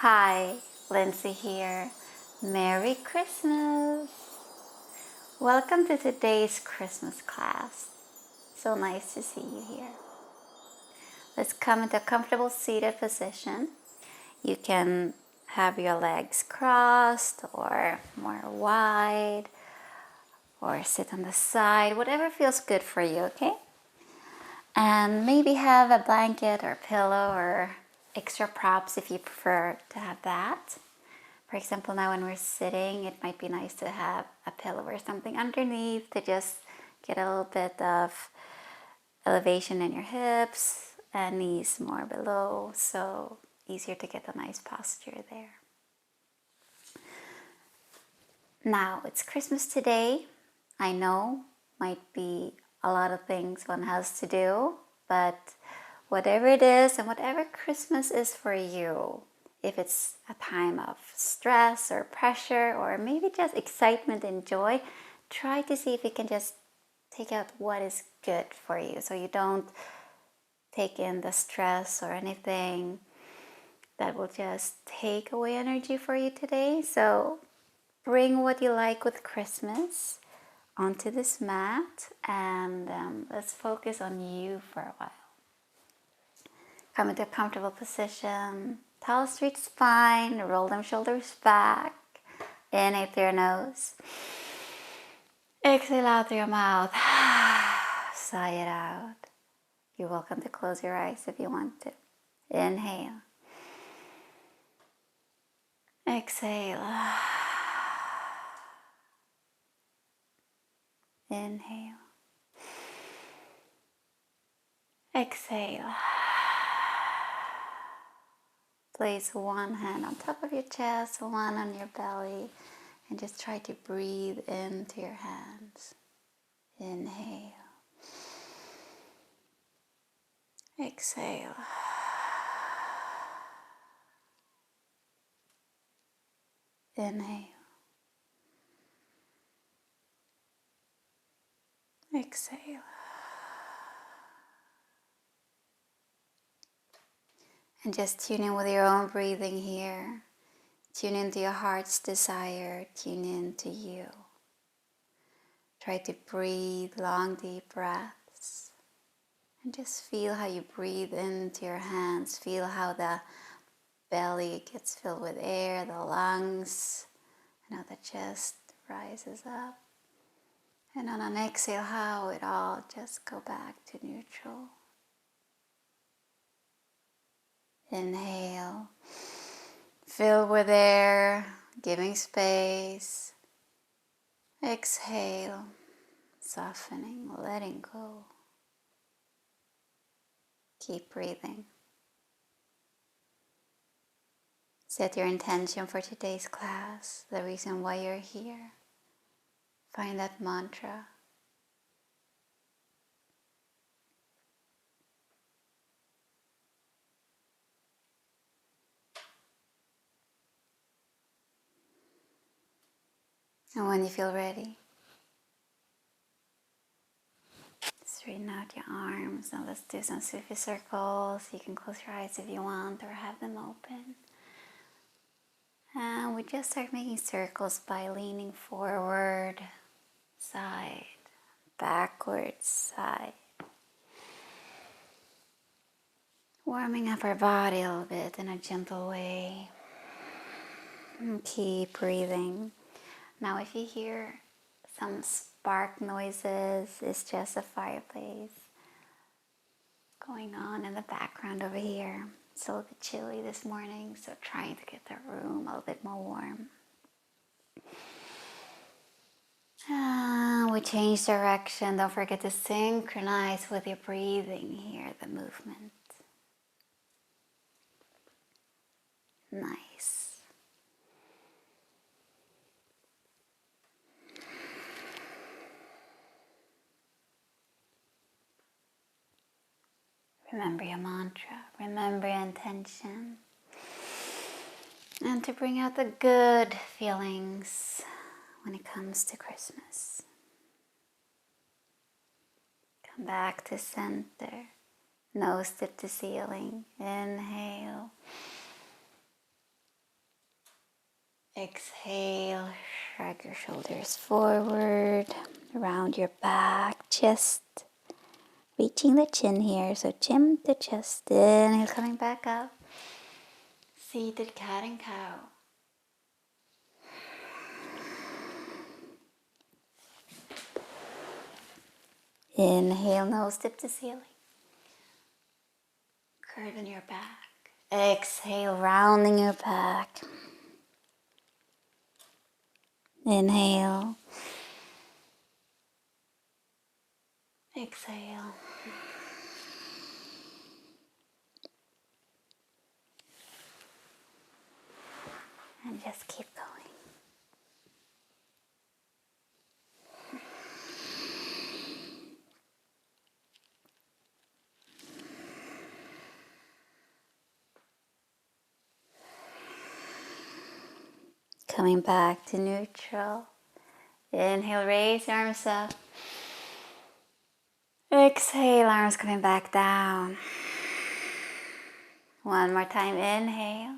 Hi, Lendsy here. Merry Christmas! Welcome to today's Christmas class. So nice to see you here. Let's come into a comfortable seated position. You can have your legs crossed or more wide, or sit on the side, whatever feels good for you, okay? And maybe have a blanket or pillow or extra props if you prefer to have that. For example, now when we're sitting, it might be nice to have a pillow or something underneath to just get a little bit of elevation in your hips and knees more below, so easier to get a nice posture there. Now, it's Christmas today. I know, might be a lot of things one has to do, but whatever it is and whatever Christmas is for you, if it's a time of stress or pressure or maybe just excitement and joy, try to see if you can just take out what is good for you so you don't take in the stress or anything that will just take away energy for you today. So bring what you like with Christmas onto this mat and let's focus on you for a while. Come into a comfortable position. Tall, straight spine. Roll them shoulders back. Inhale through your nose. Exhale out through your mouth. Sigh it out. You're welcome to close your eyes if you want to. Inhale. Exhale. Inhale. Exhale. Place one hand on top of your chest, one on your belly, and just try to breathe into your hands. Inhale. Exhale. Inhale. Exhale. And just tune in with your own breathing here. Tune into your heart's desire. Tune into you. Try to breathe long, deep breaths. And just feel how you breathe into your hands. Feel how the belly gets filled with air, the lungs, and how the chest rises up. And on an exhale, how it all just go back to neutral. Inhale, fill with air, giving space. Exhale, softening, letting go. Keep breathing. Set your intention for today's class, the reason why you're here. Find that mantra. And when you feel ready, straighten out your arms. Now let's do some Sufi circles. You can close your eyes if you want or have them open. And we just start making circles by leaning forward, side, backwards, side. Warming up our body a little bit in a gentle way. And keep breathing. Now if you hear some spark noises, it's just a fireplace going on in the background over here. It's a little bit chilly this morning, so trying to get the room a little bit more warm. We change direction. Don't forget to synchronize with your breathing here, the movement. Nice. Remember your mantra, remember your intention, and to bring out the good feelings when it comes to Christmas. Come back to center, nose tip to ceiling, inhale, Exhale, shrug your shoulders forward, around your back, chest, reaching the chin here. So chin to chest, inhale, coming back up. Seated cat and cow. Inhale, nose tip to ceiling. Curving your back. Exhale, rounding your back. Inhale. Exhale. And just keep going. Coming back to neutral. Inhale, raise your arms up. Exhale, arms coming back down. One more time, inhale.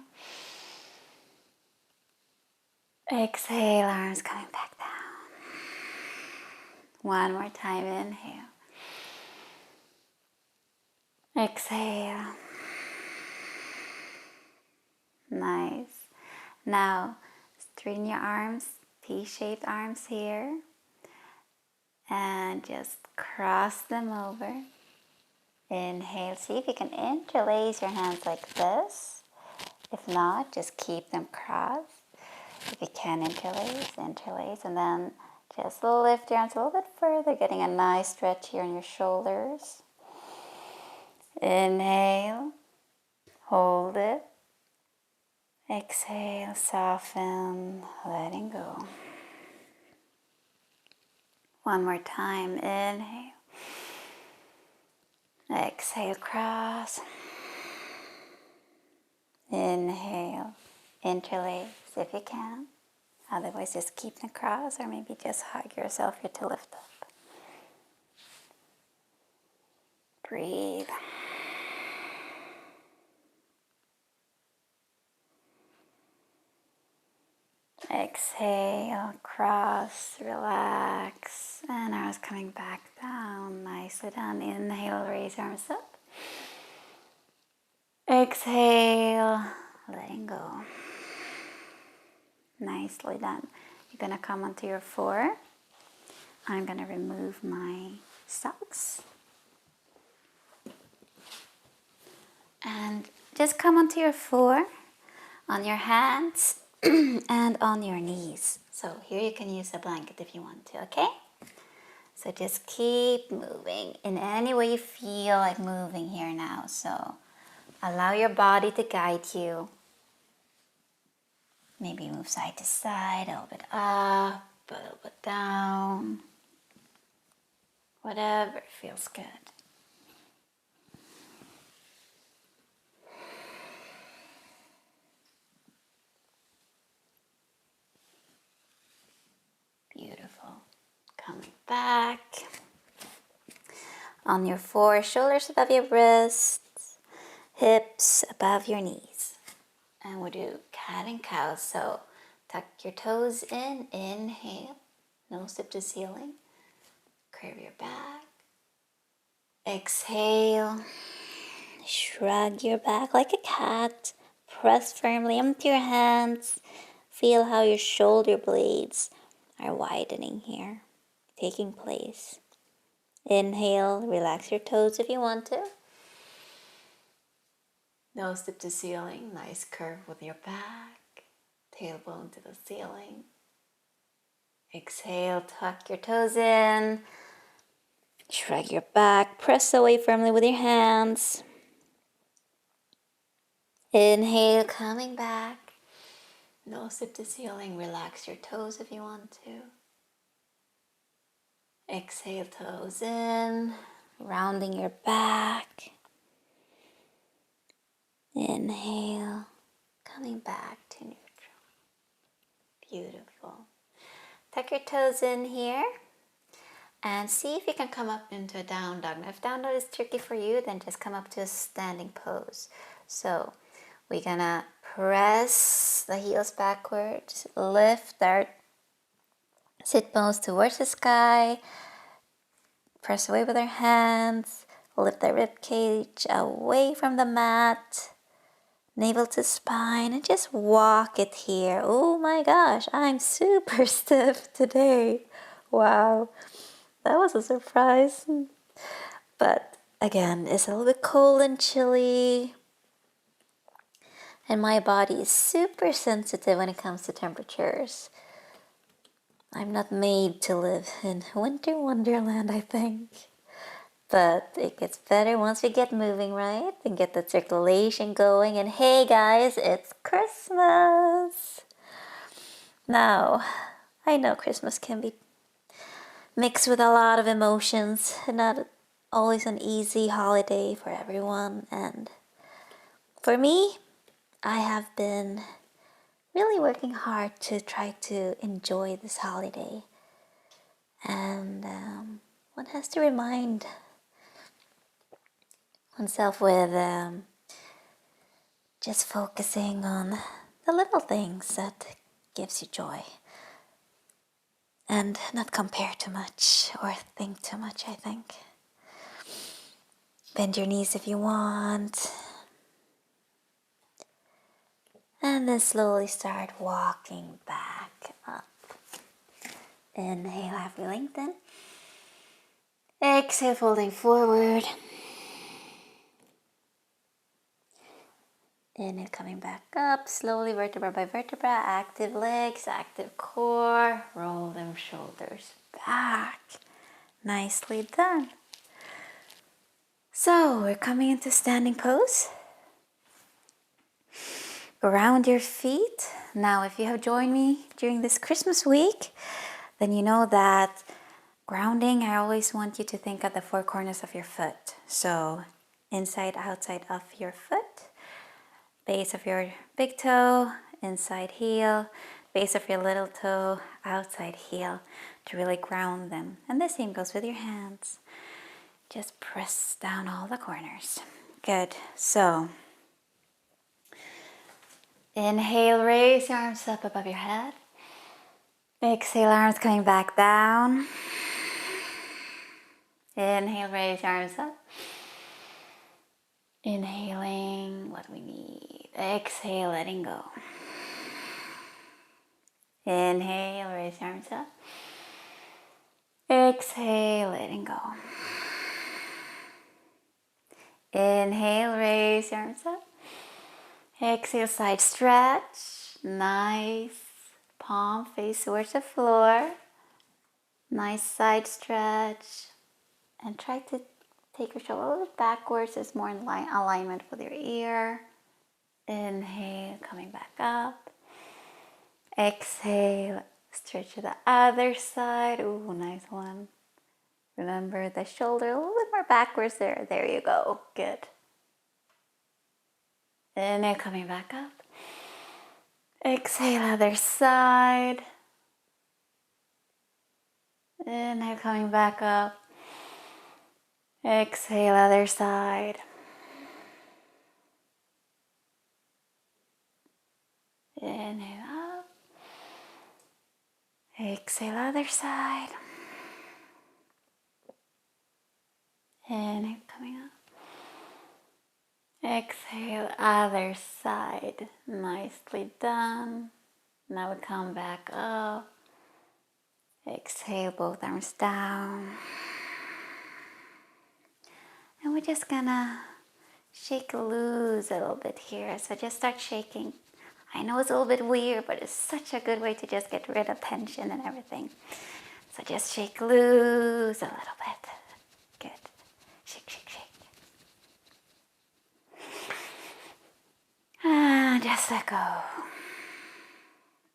Exhale, arms coming back down. One more time, inhale. Exhale. Nice. Now, straighten your arms, T-shaped arms here. And just cross them over. Inhale. See if you can interlace your hands like this. If not, just keep them crossed. If you can interlace. And then just lift your arms a little bit further, getting a nice stretch here in your shoulders. Inhale. Hold it. Exhale. Soften. Letting go. One more time. Inhale. Exhale, cross. Inhale. Interlace if you can. Otherwise, just keep them crossed or maybe just hug yourself here to lift up. Breathe. Exhale, cross, relax, and arms coming back down, nicely done. Inhale, raise your arms up. Exhale, letting go. Nicely done. You're gonna come onto your floor. I'm gonna remove my socks. And just come onto your floor, on your hands, and on your knees. So here you can use a blanket if you want to, okay? So just keep moving in any way you feel like moving here now. So allow your body to guide you. Maybe move side to side, a little bit up, a little bit down. Whatever feels good. Beautiful. Coming back. On your floor, shoulders above your wrists, hips above your knees. And we'll do cat and cow. So tuck your toes in, inhale, nose tip to ceiling. Curve your back. Exhale. Shrug your back like a cat. Press firmly into your hands. Feel how your shoulder blades are widening here, taking place. Inhale, relax your toes if you want to. Nose tip to ceiling, nice curve with your back. Tailbone to the ceiling. Exhale, tuck your toes in. Shrug your back, press away firmly with your hands. Inhale, coming back. Nose tip to ceiling, relax your toes if you want to. Exhale, toes in, rounding your back. Inhale, coming back to neutral. Beautiful. Tuck your toes in here and see if you can come up into a down dog. Now, if down dog is tricky for you, then just come up to a standing pose. So We're gonna press the heels backwards, lift our sit bones towards the sky, press away with our hands, lift the rib cage away from the mat, navel to spine, and just walk it here. Oh my gosh, I'm super stiff today. Wow, that was a surprise. But again, it's a little bit cold and chilly, and my body is super sensitive when it comes to temperatures. I'm not made to live in winter wonderland, I think. But it gets better once we get moving, right? And get the circulation going. And hey guys, it's Christmas! Now, I know Christmas can be mixed with a lot of emotions, and not always an easy holiday for everyone. And for me, I have been really working hard to try to enjoy this holiday. And one has to remind oneself with just focusing on the little things that gives you joy. And not compare too much or think too much, I think. Bend your knees if you want. And then slowly start walking back up. Inhale, halfway lengthen. Exhale, folding forward. Inhale, coming back up. Slowly, vertebra by vertebra. Active legs, active core. Roll them shoulders back. Nicely done. So, we're coming into standing pose. Ground your feet. Now, if you have joined me during this Christmas week, then you know that grounding, I always want you to think of the four corners of your foot. So, inside, outside of your foot, base of your big toe, inside heel, base of your little toe, outside heel, to really ground them. And the same goes with your hands. Just press down all the corners. Good. So, inhale, raise your arms up above your head. Exhale, arms coming back down. Inhale, raise your arms up. Inhaling what we need. Exhale, letting go. Inhale, raise your arms up. Exhale, letting go. Inhale, raise your arms up. Exhale, side stretch. Nice. Palm face towards the floor. Nice side stretch. And try to take your shoulder a little bit backwards. It's more in alignment with your ear. Inhale, coming back up. Exhale, stretch to the other side. Ooh, nice one. Remember the shoulder a little bit more backwards there. There you go. Good. Inhale, coming back up. Exhale, other side. Inhale, coming back up. Exhale, other side. Inhale up. Exhale, other side. Inhale, coming up. Exhale, other side. Nicely done. Now we come back up. Exhale, both arms down. And we're just gonna shake loose a little bit here. So just start shaking. I know it's a little bit weird, but it's such a good way to just get rid of tension and everything. So just shake loose a little bit. Good. Shake, shake, shake. And just let go.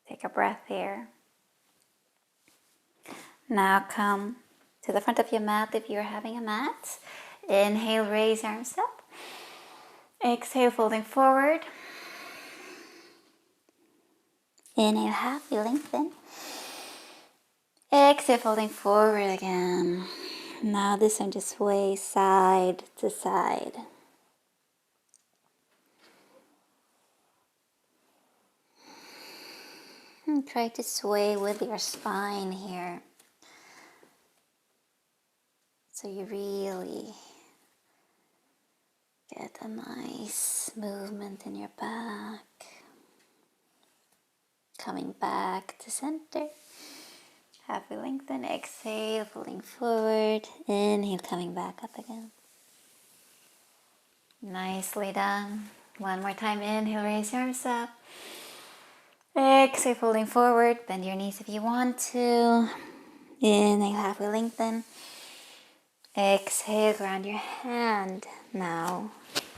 Take a breath here. Now come to the front of your mat if you're having a mat. Inhale, raise your arms up. Exhale, folding forward. Inhale, half, you lengthen. Exhale, folding forward again. Now this time just sway side to side. And try to sway with your spine here. So you really get a nice movement in your back. Coming back to center. Halfway lengthen, exhale, pulling forward. Inhale, coming back up again. Nicely done. One more time, inhale, raise your arms up. Exhale, pulling forward. Bend your knees if you want to. Inhale, halfway lengthen. Exhale, ground your hand. Now,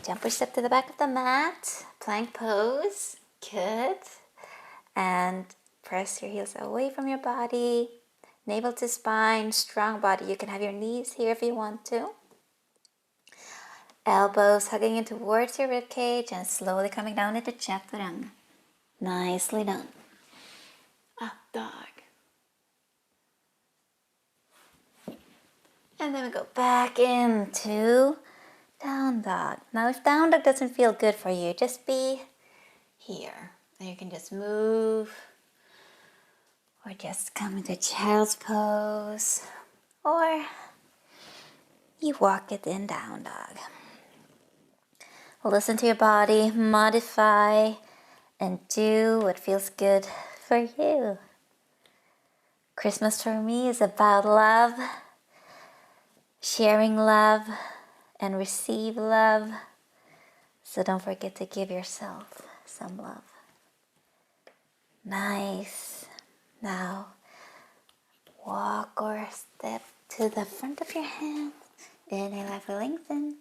jump or step to the back of the mat. Plank pose. Good. And press your heels away from your body. Navel to spine, strong body. You can have your knees here if you want to. Elbows hugging in towards your rib cage and slowly coming down into chaturanga. Nicely done. Up dog. And then we go back into down dog. Now if down dog doesn't feel good for you, just be here. And you can just move or just come into child's pose or you walk it in down dog. Listen to your body, modify and do what feels good for you. Christmas for me is about love, sharing love, and receive love. So don't forget to give yourself some love. Nice. Now, walk or step to the front of your hands. Inhale, halfway lengthen.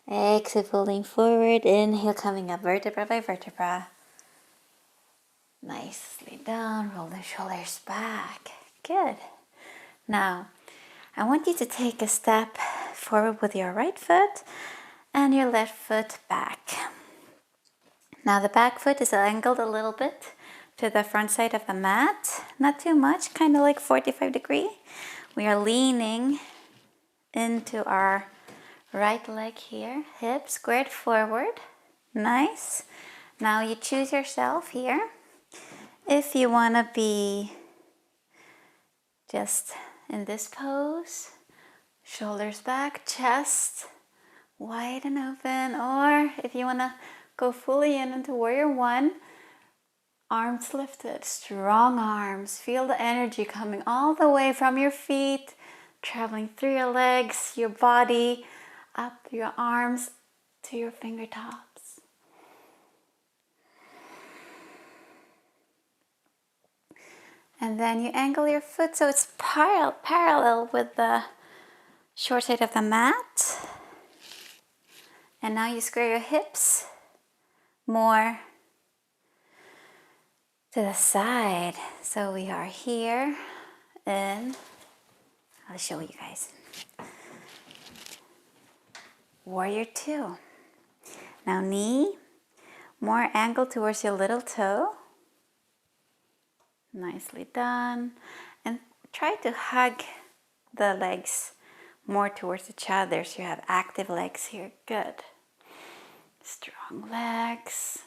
Exhale, folding forward. Inhale, coming up vertebra by vertebra. Nicely done. Roll the shoulders back. Good. Now, I want you to take a step forward with your right foot and your left foot back. Now the back foot is angled a little bit to the front side of the mat. Not too much, kind of like 45 degree. We are leaning into our right leg here. Hip squared forward. Nice. Now you choose yourself here. If you want to be just in this pose, shoulders back, chest wide and open, or if you want to go fully into warrior one, arms lifted, strong arms. Feel the energy coming all the way from your feet, traveling through your legs, your body, up your arms to your fingertops. And then you angle your foot so it's parallel with the short side of the mat. And now you square your hips more to the side. So we are here and I'll show you guys. Warrior two. Now knee more angled towards your little toe. Nicely done. And try to hug the legs more towards each other so you have active legs here. Good. Strong legs.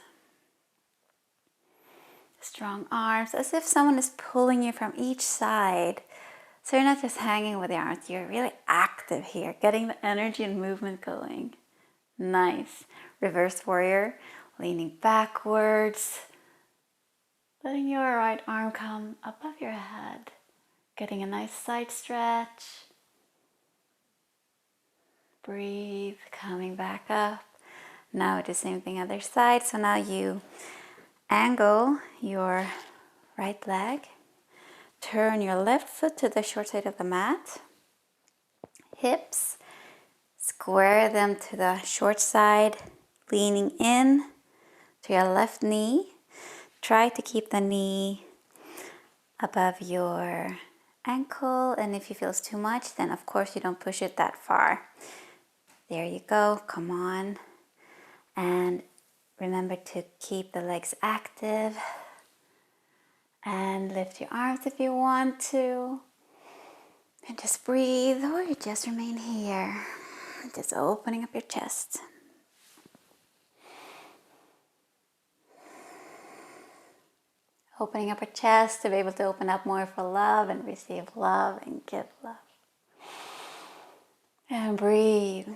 Strong arms, as if someone is pulling you from each side. So you're not just hanging with the arms, you're really active here, getting the energy and movement going. Nice. Reverse warrior, leaning backwards. Letting your right arm come above your head. Getting a nice side stretch. Breathe, coming back up. Now do the same thing other side. So now you angle your right leg. Turn your left foot to the short side of the mat. Hips, square them to the short side, leaning in to your left knee. Try to keep the knee above your ankle, and if you feel it's too much, then of course you don't push it that far. There you go, come on. And remember to keep the legs active and lift your arms if you want to. And just breathe, or you just remain here. Just opening up your chest. Opening up our chest to be able to open up more for love and receive love and give love. And breathe.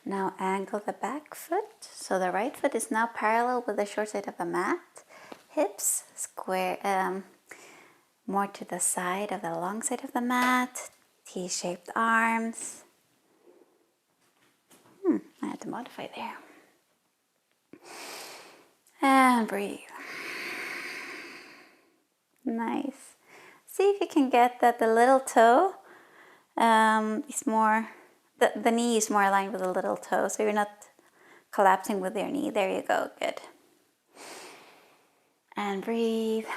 Now angle the back foot. So the right foot is now parallel with the short side of the mat. Hips square, more to the side of the long side of the mat. T-shaped arms. I had to modify there. And breathe. Nice. See if you can get that the little toe is more, the knee is more aligned with the little toe, so you're not collapsing with your knee. There you go, good. And breathe.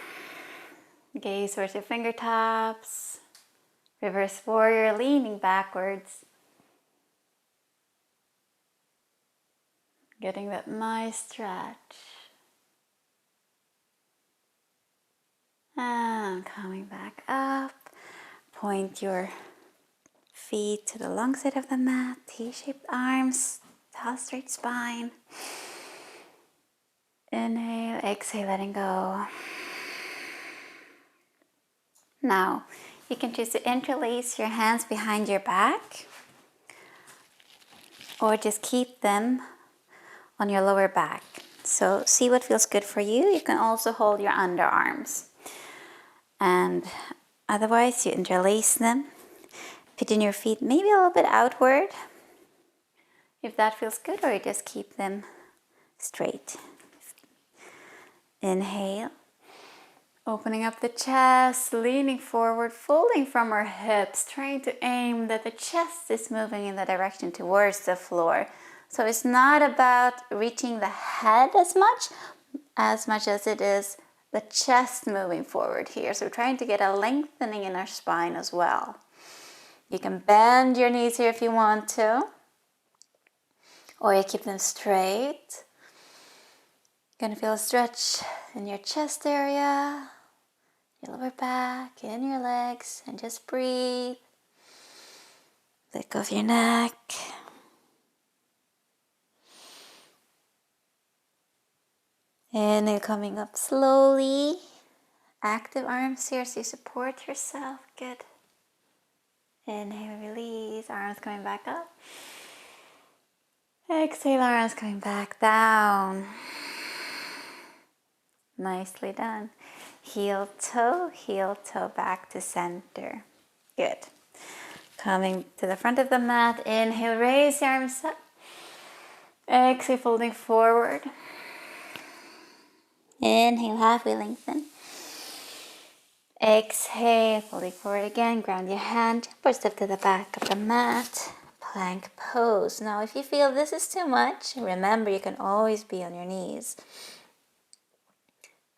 Gaze towards your fingertips. Reverse warrior, leaning backwards. Getting that nice stretch. And coming back up. Point your feet to the long side of the mat. T-shaped arms. Tall straight spine. Inhale, exhale, letting go. Now, you can choose to interlace your hands behind your back or just keep them on your lower back. So see what feels good for you. You can also hold your underarms. And otherwise, you interlace them. Pigeon your feet maybe a little bit outward, if that feels good, or you just keep them straight. Inhale. Opening up the chest, leaning forward, folding from our hips, trying to aim that the chest is moving in the direction towards the floor. So it's not about reaching the head as much as it is the chest moving forward here. So we're trying to get a lengthening in our spine as well. You can bend your knees here if you want to, or you keep them straight. You're going to feel a stretch in your chest area, your lower back, in your legs, and just breathe. Let go of your neck. Inhale, coming up slowly. Active arms here so you support yourself. Good. Inhale, release. Arms coming back up. Exhale, arms coming back down. Nicely done. Heel toe back to center. Good. Coming to the front of the mat. Inhale, raise your arms up. Exhale, folding forward. Inhale, halfway lengthen. Exhale, folding forward again. Ground your hand. Or step to the back of the mat. Plank pose. Now, if you feel this is too much, remember you can always be on your knees.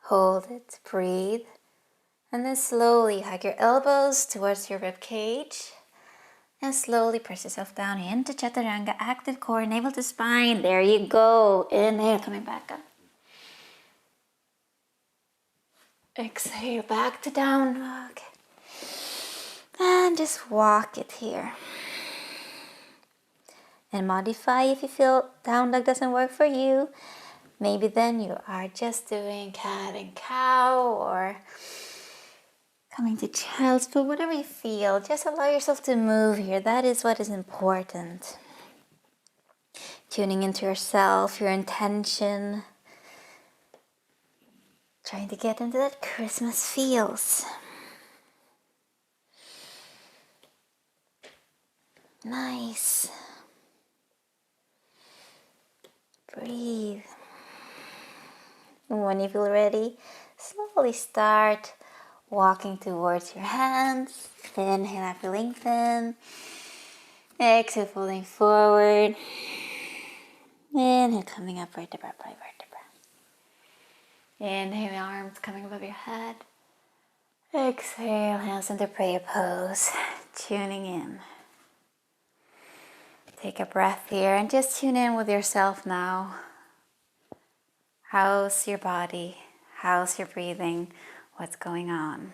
Hold it, breathe, and then slowly hug your elbows towards your rib cage. And slowly press yourself down into Chaturanga. Active core, navel to spine. There you go. Inhale, coming back up. Exhale, back to down dog. And just walk it here. And modify if you feel down dog doesn't work for you. Maybe then you are just doing cat and cow or coming to child's pose, whatever you feel. Just allow yourself to move here. That is what is important. Tuning into yourself, your intention. Trying to get into that Christmas feels. Nice. Breathe. When you feel ready, slowly start walking towards your hands. Inhale, halfway lengthen. Exhale, folding forward. Inhale, coming up vertebra by vertebra. Inhale, arms coming above your head. Exhale, hands into prayer pose. Tuning in. Take a breath here and just tune in with yourself now. How's your body? How's your breathing? What's going on?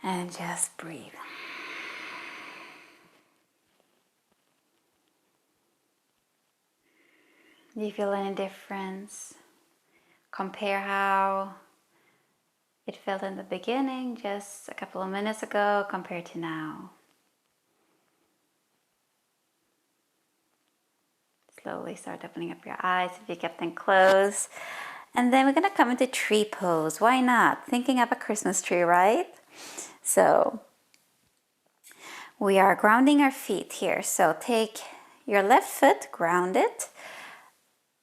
And just breathe. Do you feel any difference? Compare how it felt in the beginning, just a couple of minutes ago, compared to now. Slowly start opening up your eyes if you kept them closed. And then we're going to come into tree pose. Why not? Thinking of a Christmas tree, right? So we are grounding our feet here. So take your left foot, ground it.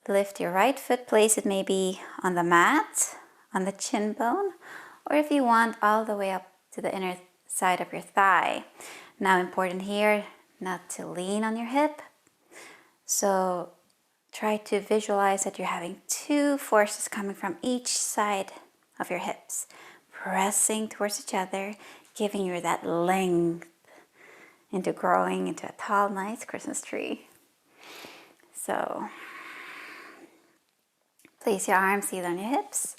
Lift your right foot, place it maybe on the mat, on the chin bone, or if you want, all the way up to the inner side of your thigh. Now, important here, not to lean on your hip. So try to visualize that you're having two forces coming from each side of your hips, pressing towards each other, giving you that length into growing into a tall, nice Christmas tree. So place your arms either on your hips,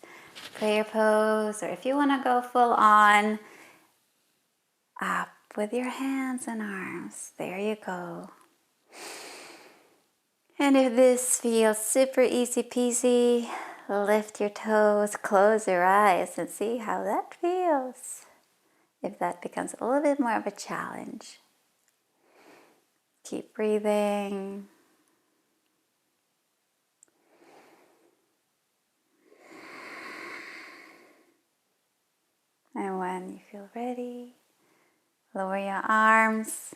prayer pose, or if you want to go full on, up with your hands and arms. There you go. And if this feels super easy peasy, lift your toes, close your eyes, and see how that feels. If that becomes a little bit more of a challenge. Keep breathing. And when you feel ready, lower your arms,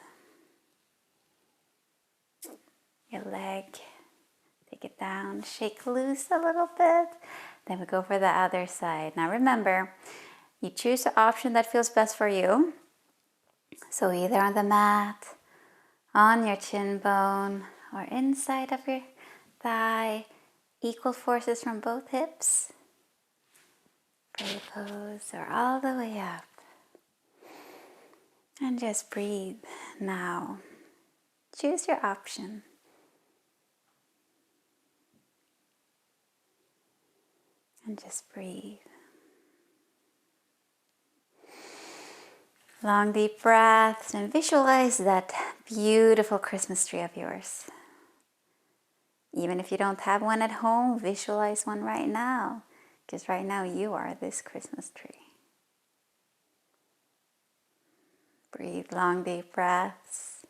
your leg, take it down, shake loose a little bit. Then we go for the other side. Now remember, you choose the option that feels best for you. So either on the mat, on your chin bone, or inside of your thigh, equal forces from both hips. Prayer pose, or all the way up. And just breathe now. Choose your option. And just breathe. Long deep breaths and visualize that beautiful Christmas tree of yours. Even if you don't have one at home, visualize one right now. Because right now you are this Christmas tree. Breathe long deep breaths.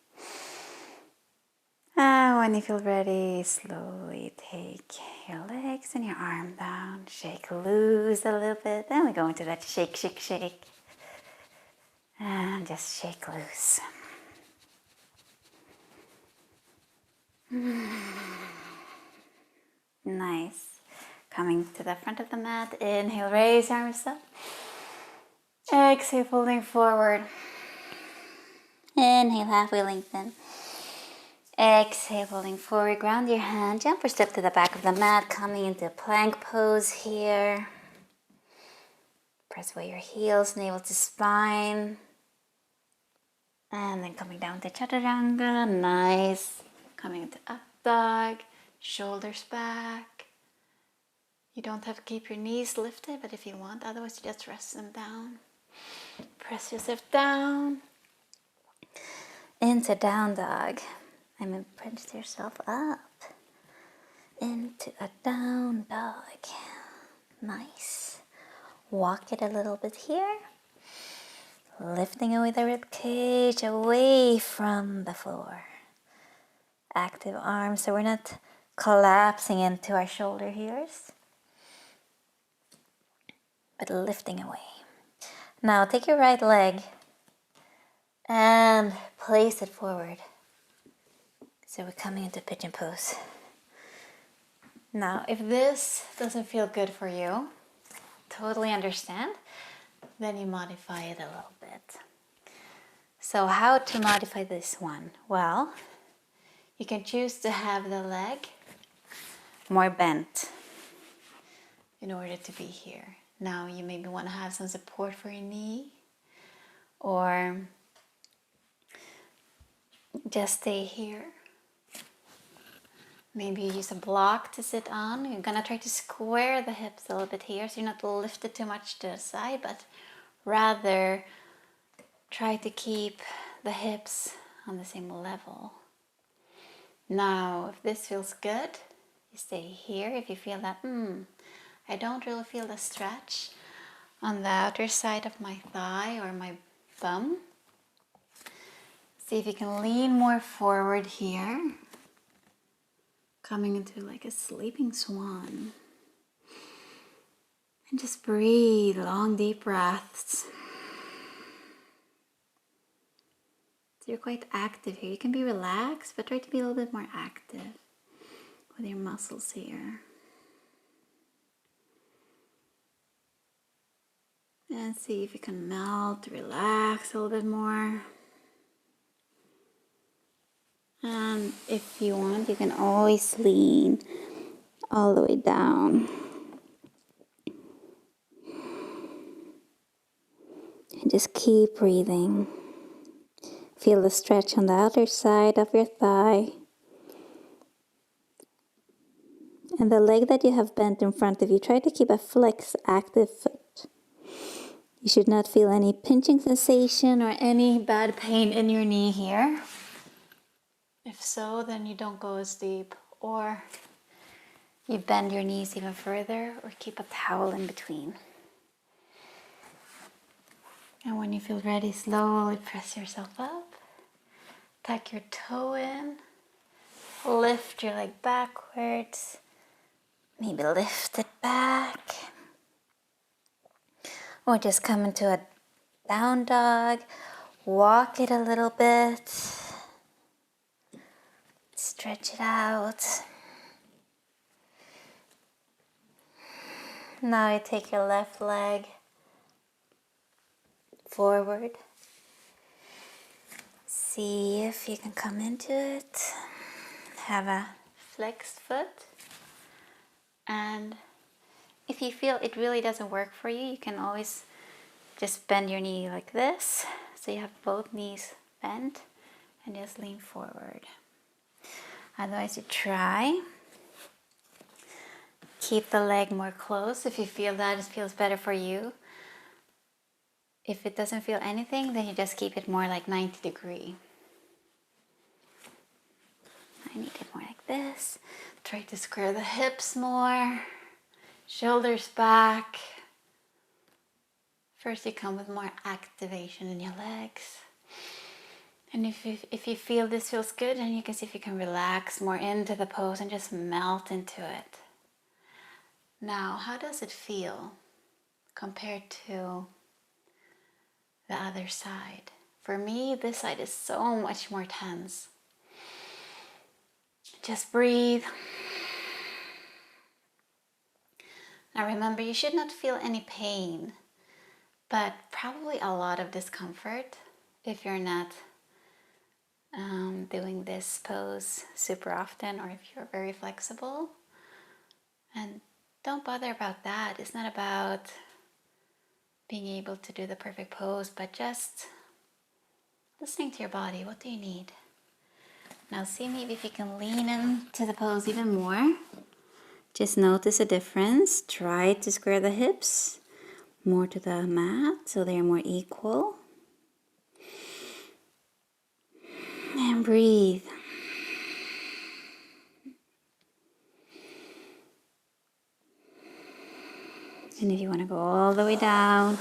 And when you feel ready, slowly take your legs and your arm down. Shake loose a little bit. Then we go into that shake, shake, shake. And just shake loose. Nice. Coming to the front of the mat. Inhale, raise arms up. Exhale, folding forward. Inhale, halfway lengthen. Exhale, folding forward. Ground your hand. Jump or step to the back of the mat. Coming into plank pose here. Press away your heels, navel to spine. And then coming down to chaturanga. Nice. Coming into up dog. Shoulders back. You don't have to keep your knees lifted, but if you want, otherwise you just rest them down. Press yourself down. Into down dog. And then press yourself up. Into a down dog. Nice. Walk it a little bit here. Lifting away the rib cage away from the floor. Active arms so we're not collapsing into our shoulder here, but lifting away. Now take your right leg and place it forward. So we're coming into pigeon pose. Now if this doesn't feel good for you, totally understand, then you modify it a little bit. So how to modify this one? Well, you can choose to have the leg more bent in order to be here. Now you maybe want to have some support for your knee, or just stay here. Maybe use a block to sit on. You're gonna try to square the hips a little bit here so you're not lifted too much to the side, but rather try to keep the hips on the same level. Now, if this feels good, You stay here. If you feel that, I don't really feel the stretch on the outer side of my thigh or my bum. See if you can lean more forward here. Coming into like a sleeping swan. And just breathe long, deep breaths. So you're quite active here. You can be relaxed, but try to be a little bit more active with your muscles here. And see if you can melt, relax a little bit more. And if you want, you can always lean all the way down. And just keep breathing. Feel the stretch on the outer side of your thigh. And the leg that you have bent in front of you, try to keep a flex, active foot. You should not feel any pinching sensation or any bad pain in your knee here. If so, then you don't go as deep, or you bend your knees even further, or keep a towel in between. And when you feel ready, slowly press yourself up. Tuck your toe in. Lift your leg backwards. Maybe lift it back. Or just come into a down dog. Walk it a little bit. Stretch it out. Now you take your left leg forward. See if you can come into it. Have a flexed foot. And if you feel it really doesn't work for you, you can always just bend your knee like this. So you have both knees bent and just lean forward. Otherwise, you try. Keep the leg more close if you feel that it feels better for you. If it doesn't feel anything, then you just keep it more like 90 degrees. I need it more like this. Try to square the hips more. Shoulders back. First you come with more activation in your legs. And if you feel this feels good, then you can see if you can relax more into the pose and just melt into it. Now, how does it feel compared to the other side? For me, this side is so much more tense. Just breathe. Now remember, you should not feel any pain, but probably a lot of discomfort if you're not doing this pose super often, or if you're very flexible. And don't bother about that. It's not about being able to do the perfect pose, but just listening to your body. What do you need? Now see maybe if you can lean into the pose even more. Just notice a difference. Try to square the hips more to the mat so they're more equal. And breathe. And if you want to go all the way down,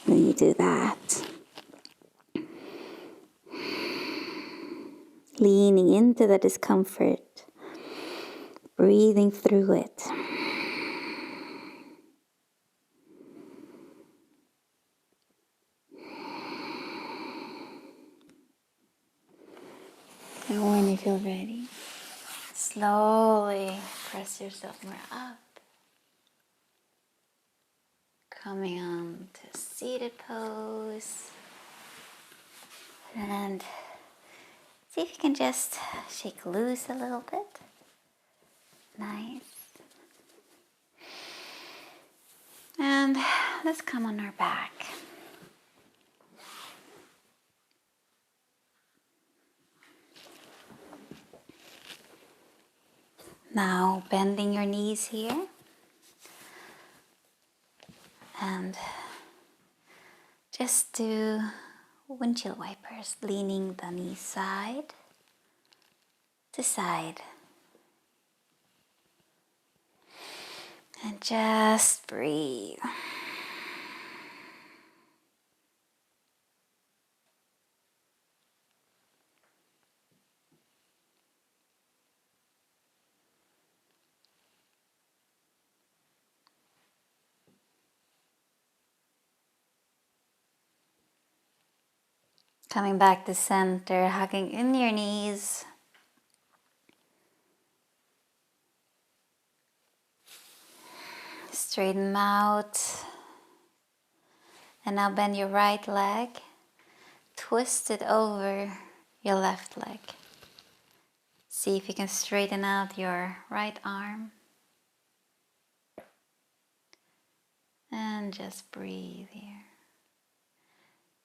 then you do that. Leaning into the discomfort, breathing through it. And when you feel ready, slowly press yourself more up. Coming on to seated pose. And see if you can just shake loose a little bit. Nice. And let's come on our back. Now bending your knees here. And just do windshield wipers, leaning the knees side to side. And just breathe. Coming back to center, hugging in your knees. Straighten them out. And now bend your right leg. Twist it over your left leg. See if you can straighten out your right arm. And just breathe here.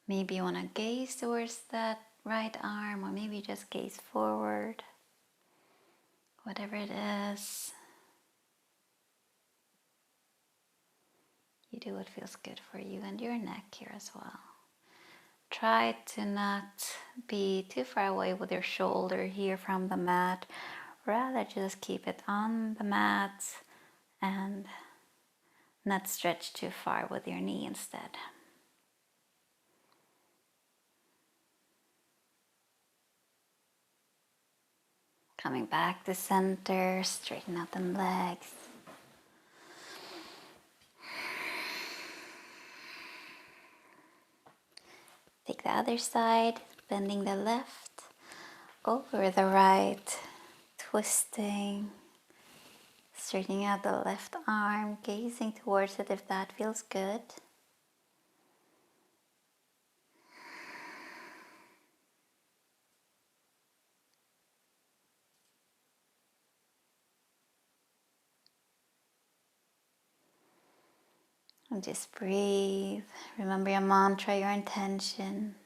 Maybe you want to gaze towards that right arm, or maybe just gaze forward. Whatever it is, you do what feels good for you and your neck here as well. Try to not be too far away with your shoulder here from the mat. Rather just keep it on the mat and not stretch too far with your knee instead. Coming back to center, straighten out them legs. Take the other side, bending the left over the right, twisting, straightening out the left arm, gazing towards it if that feels good. And just breathe. Remember your mantra, your intention.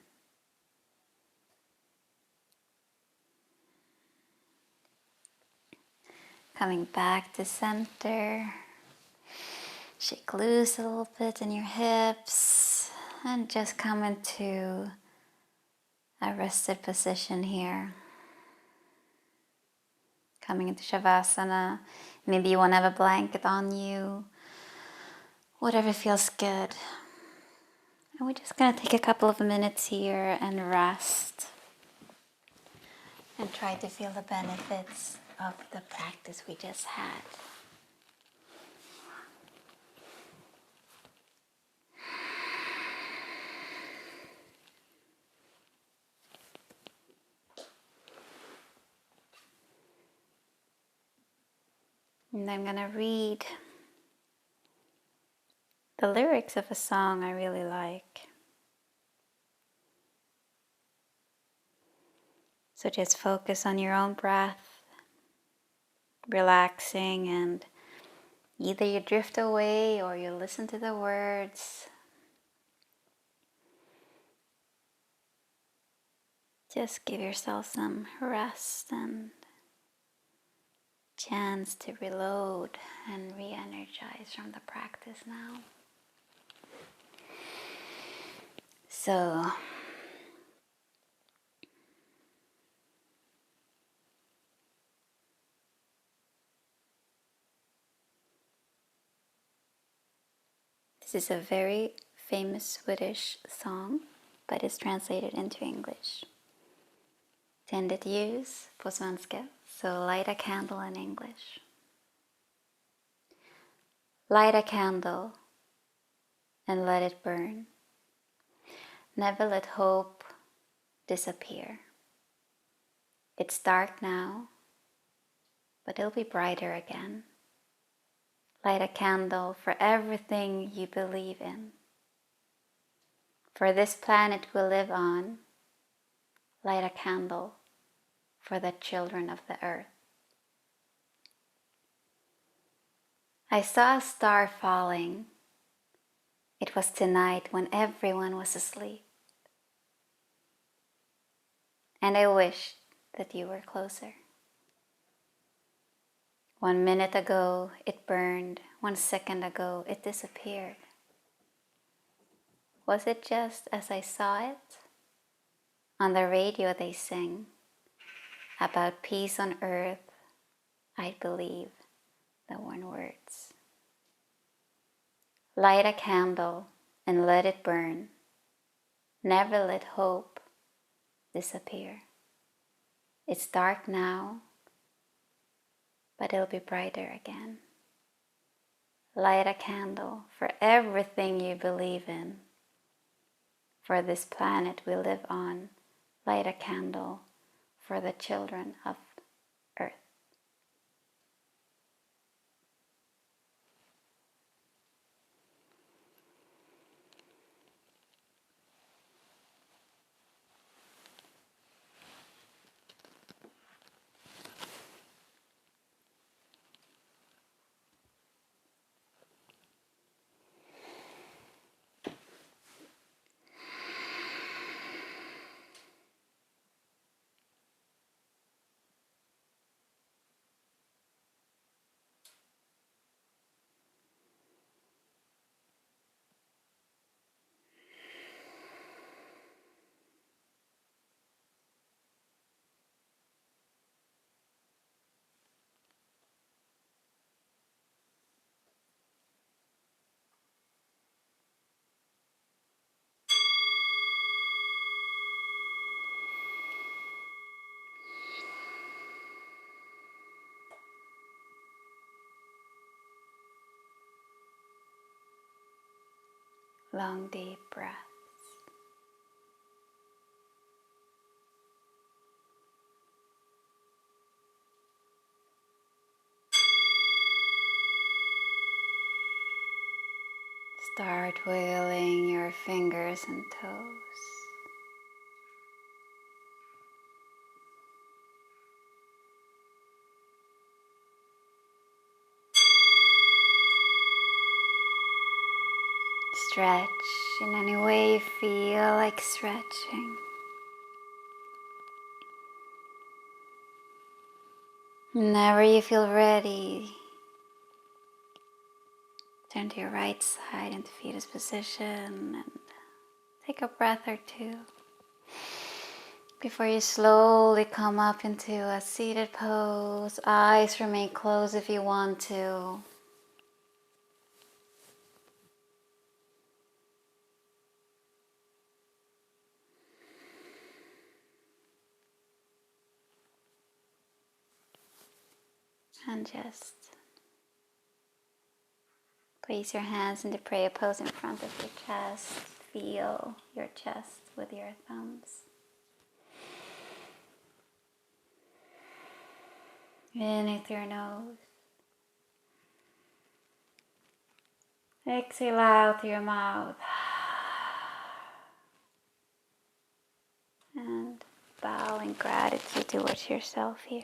Coming back to center. Shake loose a little bit in your hips. And just come into a rested position here. Coming into Shavasana. Maybe you want to have a blanket on you. Whatever feels good. And we're just going to take a couple of minutes here and rest. And try to feel the benefits of the practice we just had. And I'm going to read the lyrics of a song I really like. So just focus on your own breath, relaxing, and either you drift away or you listen to the words. Just give yourself some rest and chance to reload and re-energize from the practice now. So, this is a very famous Swedish song, but it's translated into English. Tänd ett ljus på svenska, so light a candle in English. Light a candle and let it burn. Never let hope disappear. It's dark now, but it'll be brighter again. Light a candle for everything you believe in. For this planet we live on, light a candle for the children of the earth. I saw a star falling. It was tonight when everyone was asleep. And I wished that you were closer. 1 minute ago it burned, 1 second ago it disappeared. Was it just as I saw it? On the radio they sing about peace on earth. I believe the one words. Light a candle and let it burn. Never let hope disappear. It's dark now, but it'll be brighter again. Light a candle for everything you believe in. For this planet we live on, light a candle for the children of Earth. Long deep breaths. Start wiggling your fingers and toes. Stretch in any way you feel like stretching. Whenever you feel ready, turn to your right side into fetus position and take a breath or two before you slowly come up into a seated pose. Eyes remain closed if you want to. And just place your hands into prayer pose in front of your chest. Feel your chest with your thumbs. In through your nose. Exhale out through your mouth. And bow in gratitude towards yourself here.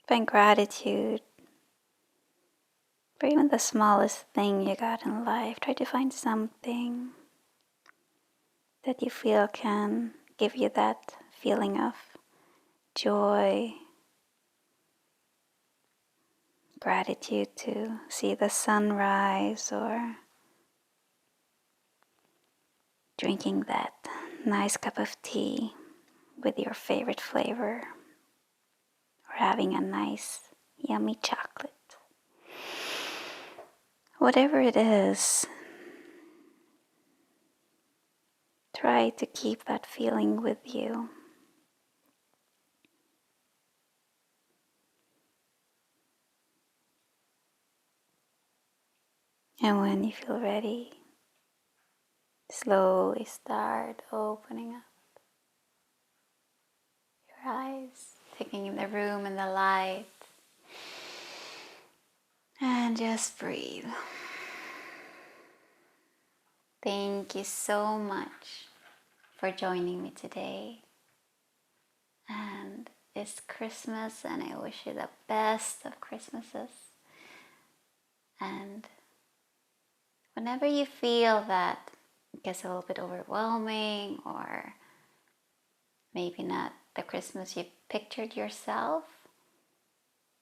Find gratitude for even the smallest thing you got in life. Try to find something that you feel can give you that feeling of joy, gratitude to see the sunrise or drinking that nice cup of tea with your favorite flavor or having a nice yummy chocolate. Whatever it is, try to keep that feeling with you. And when you feel ready, slowly start opening up your eyes, taking in the room and the light, and just breathe. Thank you so much for joining me today. And it's Christmas, and I wish you the best of Christmases. And whenever you feel that it gets a little bit overwhelming, or maybe not the Christmas you pictured yourself,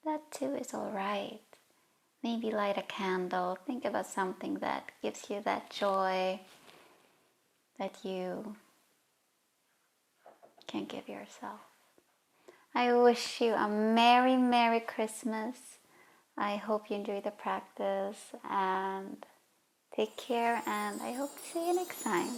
that too is all right. Maybe light a candle, think about something that gives you that joy that you can give yourself. I wish you a Merry, Merry Christmas. I hope you enjoy the practice and take care, and I hope to see you next time.